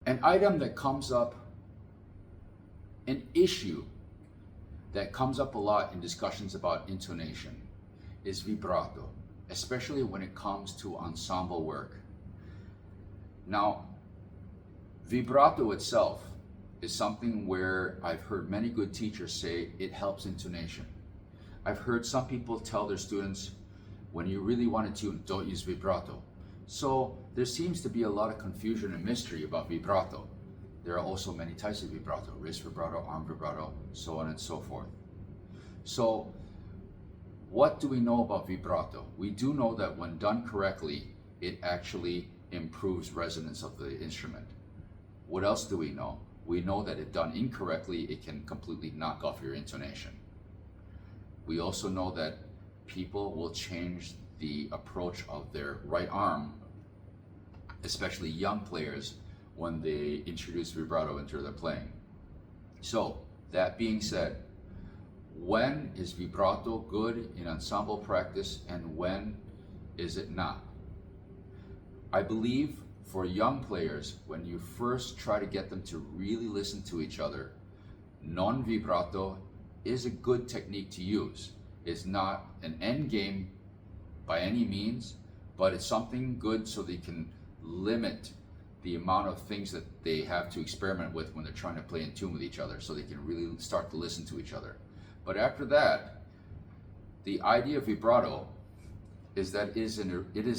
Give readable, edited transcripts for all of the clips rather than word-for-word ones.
An item that comes up, an issue that comes up a lot in discussions about intonation is vibrato, especially when it comes to ensemble work. Now, vibrato itself is something where I've heard many good teachers say it helps intonation. I've heard some people tell their students, when you really want to tune, don't use vibrato. So there seems to be a lot of confusion and mystery about vibrato. There are also many types of vibrato, wrist vibrato, arm vibrato, so on and so forth. So what do we know about vibrato? We do know that when done correctly, it actually improves resonance of the instrument. What else do we know? We know that if done incorrectly, it can completely knock off your intonation. We also know that people will change the approach of their right arm, especially young players, when they introduce vibrato into their playing. So, that being said, when is vibrato good in ensemble practice and when is it not? I believe for young players, when you first try to get them to really listen to each other, non-vibrato is a good technique to use. It's not an end game by any means, but it's something good so they can limit the amount of things that they have to experiment with when they're trying to play in tune with each other, so they can really start to listen to each other. But after that, the idea of vibrato is that it is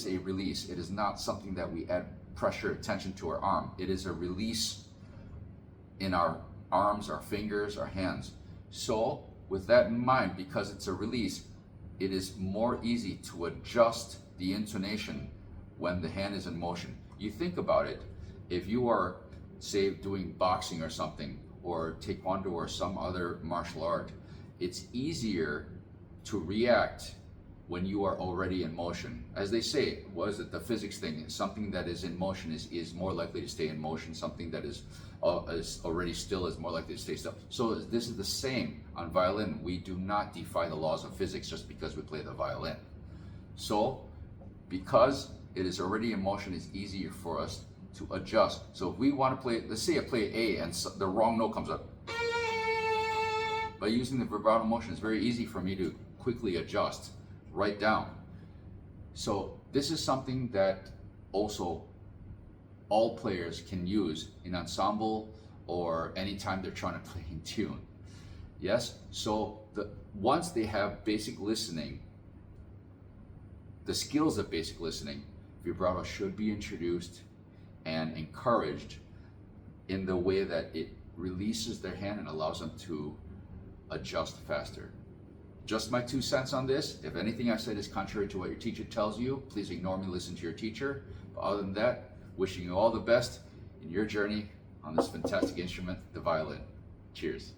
a release. It is not something that we add pressure, tension to our arm. It is a release in our arms, our fingers, our hands. So with that in mind, because it's a release, it is more easy to adjust the intonation when the hand is in motion. You think about it, if you are, say, doing boxing or something, or taekwondo or some other martial art, it's easier to react when you are already in motion. As they say, what is it, the physics thing, something that is in motion is more likely to stay in motion, something that is already still is more likely to stay still. So this is the same on violin. We do not defy the laws of physics just because we play the violin. So because it is already in motion, it's easier for us to adjust. So if we want to play, let's say I play A and the wrong note comes up. By using the vibrato motion, it's very easy for me to quickly adjust right down. So this is something that also all players can use in ensemble or anytime they're trying to play in tune. Yes, so once they have basic listening, the skills of basic listening, vibrato should be introduced and encouraged in the way that it releases their hand and allows them to adjust faster. Just my 2 cents on this. If anything I said is contrary to what your teacher tells you, please ignore me, listen to your teacher. But other than that, wishing you all the best in your journey on this fantastic instrument, the violin. Cheers.